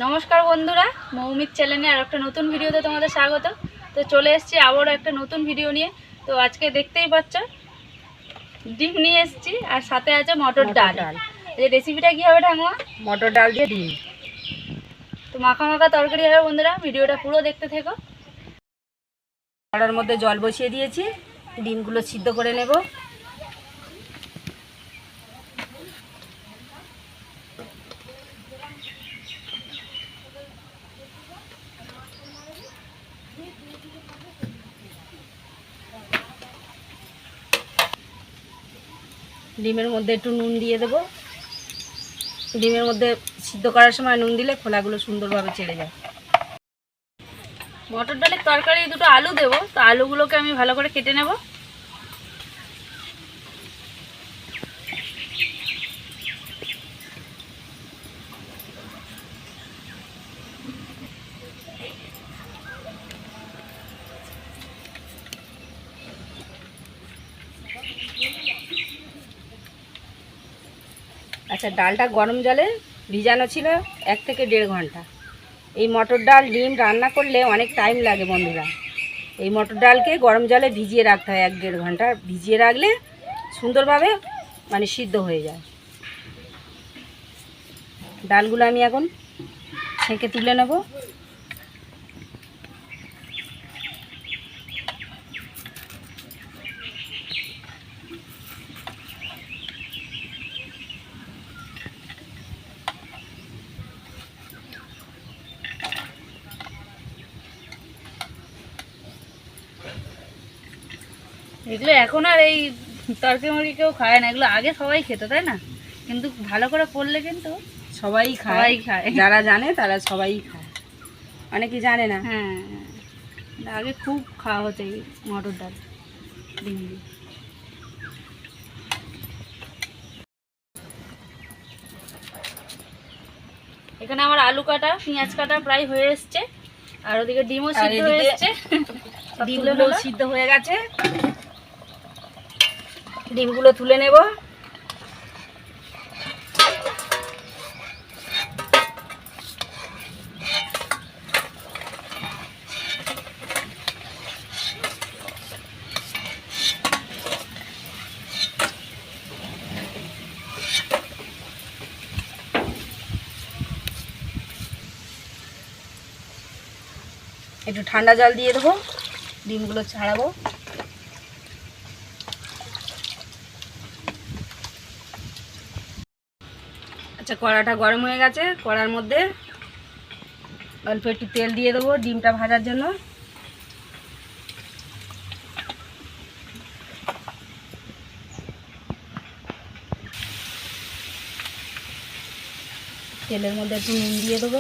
নমস্কার বন্ধুরা, মৌমিত চ্যানেলে আর একটা নতুন ভিডিওতে তোমাদের স্বাগত। তো চলে এসেছি আবারও একটা নতুন ভিডিও নিয়ে। তো আজকে দেখতেই পাচ্ছ ডিম নিয়ে এসেছি আর সাথে আছে মটর ডাল। এই রেসিপিটা কী হবে ঠাকুমা? মটর ডাল দিয়ে ডিম। তো মাখা মাখা তরকারি হবে বন্ধুরা, ভিডিওটা পুরো দেখতে থেকো। কড়ার মধ্যে জল বসিয়ে দিয়েছি, ডিমগুলো সিদ্ধ করে নেব। ডিমের মধ্যে একটু নুন দিয়ে দেবো। ডিমের মধ্যে সিদ্ধ করার সময় নুন দিলে খোলাগুলো সুন্দরভাবে ছেড়ে যায়। মটর ডালের তরকারি দুটো আলু দেবো, তো আলুগুলোকে আমি ভালো করে কেটে নেব। আচ্ছা, ডালটা গরম জলে ভিজানো ছিল 1 থেকে 1.5 ঘন্টা। এই মটর ডাল ডিম রান্না করলে অনেক টাইম লাগে বন্ধুরা। এই মটর ডালকে গরম জলে ভিজিয়ে রাখতে হয় 1-1.5 ঘন্টা। ভিজিয়ে রাখলে সুন্দরভাবে সিদ্ধ হয়ে যায়। ডালগুলো আমি এখন ছেঁকে তুলে নেব। এগুলো এখন আর এই তরকারি মুরগি কেউ খায় না, এগুলো আগে সবাই খেত, তাই না? কিন্তু ভালো করে করলে কিন্তু সবাই খায়। যারা জানে তারা সবাই খায়, অনেকে জানে না। হ্যাঁ, আগে খুব খাওয়া হতো এই মটর ডাল ডিম দিয়ে। এখানে আমার আলু কাটা পেঁয়াজ কাটা প্রায় হয়ে এসছে, আর ওদিকে ডিমও সিদ্ধ হয়ে এসছে। ডিমগুলো সিদ্ধ হয়ে গেছে, ডিমগুলো তুলে নেব। একটু ঠান্ডা জল দিয়ে দেবো, ডিমগুলো ছাড়াবো। আচ্ছা, কড়াটা গরম হয়ে গেছে। কড়ার মধ্যে অল্প একটু তেল দিয়ে দেবো ডিমটা ভাজার জন্য। তেলের মধ্যে একটু নুন দিয়ে দেবো,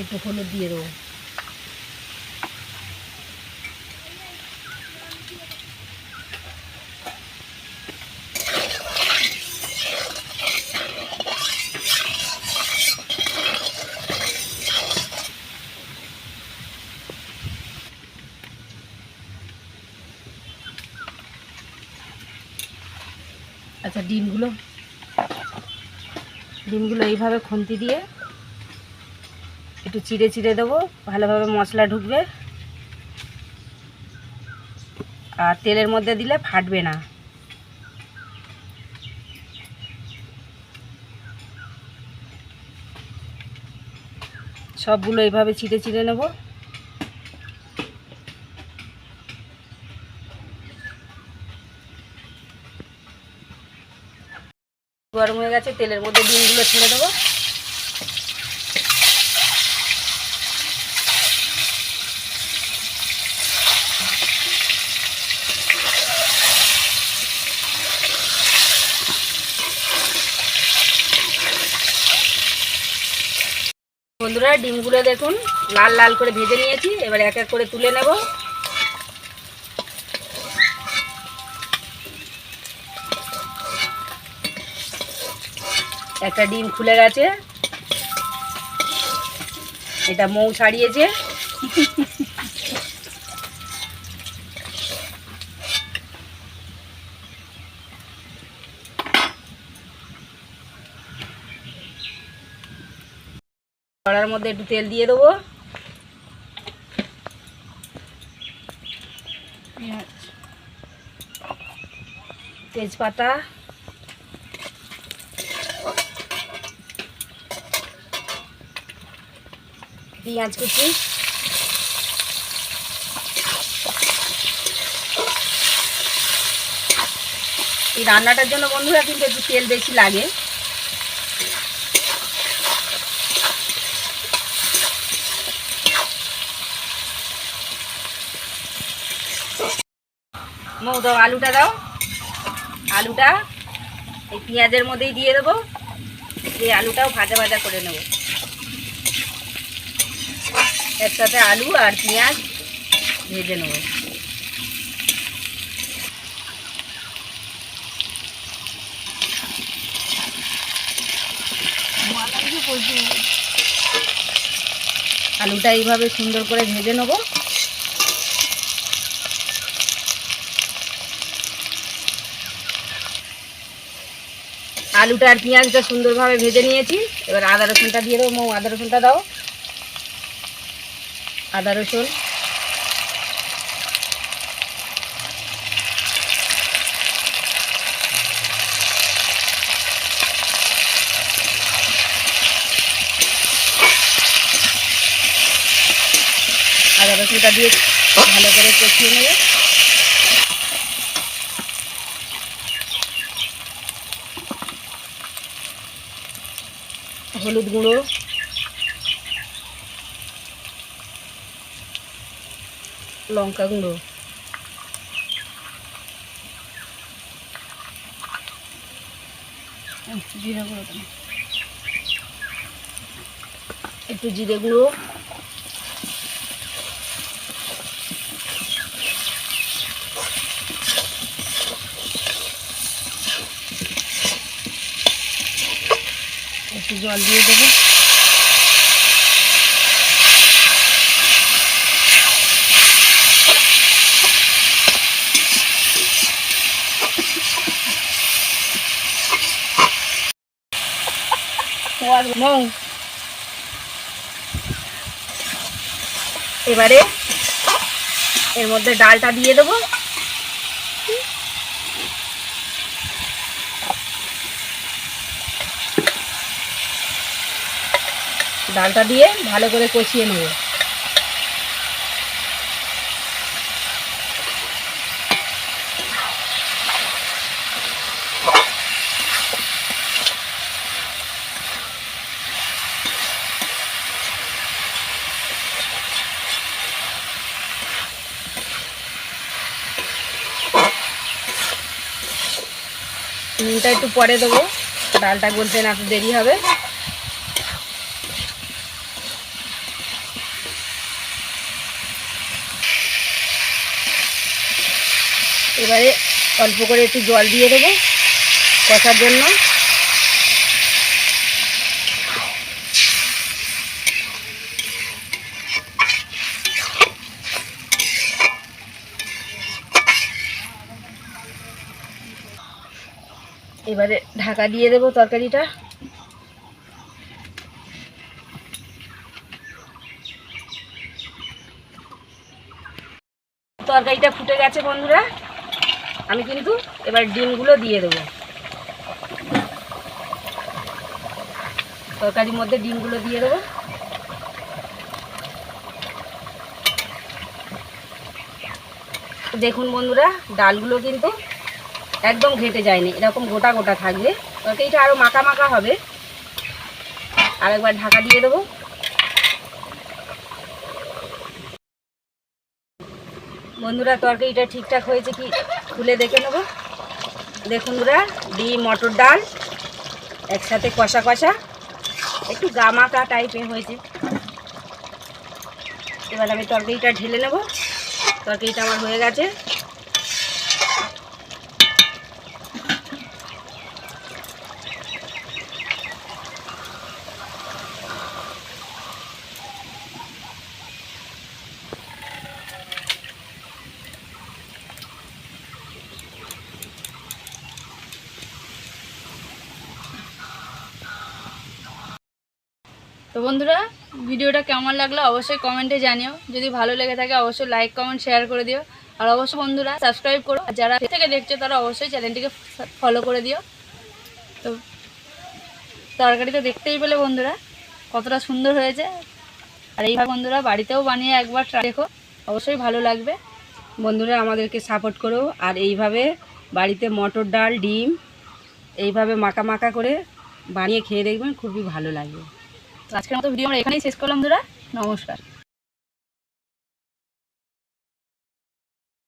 একটু হলুদ দিয়ে দেবো। আচ্ছা, ডিমগুলো এইভাবে খুন্তি দিয়ে একটু চিড়ে চিড়ে দেবো, ভালোভাবে মশলা ঢুকবে। আর তেলের মধ্যে দিলে ফাটবে না। সবগুলো এইভাবে চিড়ে চিড়ে নেব। গরম হয়ে গেছে, তেলের মধ্যে ডিমগুলো ছেড়ে দেবো। বন্ধুরা, ডিমগুলো দেখুন লাল লাল করে ভেজে নিয়েছি। এবার এক এক করে তুলে নেব। একটা ডিম খুলে গেছে, এটা মৌ ছাড়িয়েছে। কড়ার মধ্যে একটু তেল দিয়ে দেবো, তেজপাতা, পেঁয়াজ কুচি, এই রান্নাটার জন্য বন্ধুরা কিন্তু একটু তেল বেশি লাগে। মৌ দাও, আলুটা দাও, আলুটা এই পেঁয়াজের মধ্যেই দিয়ে দেবো, এই আলুটাও ভাজা ভাজা করে নেব। একসাথে আলু আর পেঁয়াজ ভেজে নেব। আলুটা এইভাবে সুন্দর করে ভেজে নেব। আলুটা আর পেঁয়াজটা সুন্দরভাবে ভেজে নিয়েছি। এবার আদা রসুনটা দিয়ে দেবো। মৌ আদা রসুনটা দাও, আদা রসুন, আদা রসুনটা দিয়ে ভালো করে কষিয়ে নেবে। হলুদ গুঁড়ো, লঙ্কা গুঁড়ো, জিরে গুঁড়ো, একটু জিরে গুঁড়ো, একটু জল দিয়ে দেবো। মৌ এবারে এর মধ্যে ডালটা দিয়ে দেবো। ডালটা দিয়ে ভালো করে কষিয়ে নেব। নুনটা একটু পরে দেবো, ডালটা গলতে না তো দেরি হবে। এবারে অল্প করে একটু জল দিয়ে দেবো কষার জন্য। এবারে ঢাকা দিয়ে দেবো তরকারিটা। তরকারিটা ফুটে গেছে বন্ধুরা, আমি কিন্তু এবার ডিমগুলো দিয়ে দেবো। তরকারির মধ্যে ডিমগুলো দিয়ে দেবো। দেখুন বন্ধুরা, ডালগুলো কিন্তু একদম ঘেটে যায়নি, এরকম গোটা গোটা থাকবে। তরকারিটা আরও মাখা মাখা হবে। আরেকবার ঢাকা দিয়ে দেবো। বন্ধুরা তরকারিটা ঠিকঠাক হয়েছে কি খুলে দেখে নেব। দেখুন বন্ধুরা, ডিম মটর ডাল একসাথে কষা কষা, একটু গামাকা টাইপের হয়েছে। এবার আমি তরকারিটা ঢেলে নেব। তরকারিটা আমার হয়ে গেছে। তো বন্ধুরা, ভিডিওটা কেমন লাগলো অবশ্যই কমেন্টে জানিও। যদি ভালো লেগে থাকে অবশ্যই লাইক কমেন্ট শেয়ার করে দিও। আর অবশ্যই বন্ধুরা সাবস্ক্রাইব করো, আর যারা থেকে দেখছো তারা অবশ্যই চ্যানেলটিকে ফলো করে দিও। তো তরকারি তো দেখতেই পেলে বন্ধুরা কতটা সুন্দর হয়েছে। আর এইভাবে বন্ধুরা বাড়িতেও বানিয়ে একবার ট্রাই দেখো, অবশ্যই ভালো লাগবে। বন্ধুরা আমাদেরকে সাপোর্ট করো, আর এইভাবে বাড়িতে মটর ডাল ডিম এইভাবে মাখা মাখা করে বানিয়ে খেয়ে দেখবেন, খুবই ভালো লাগবে। তো আজকের মতো ভিডিও আমরা এখানেই শেষ করলাম বন্ধুরা, নমস্কার।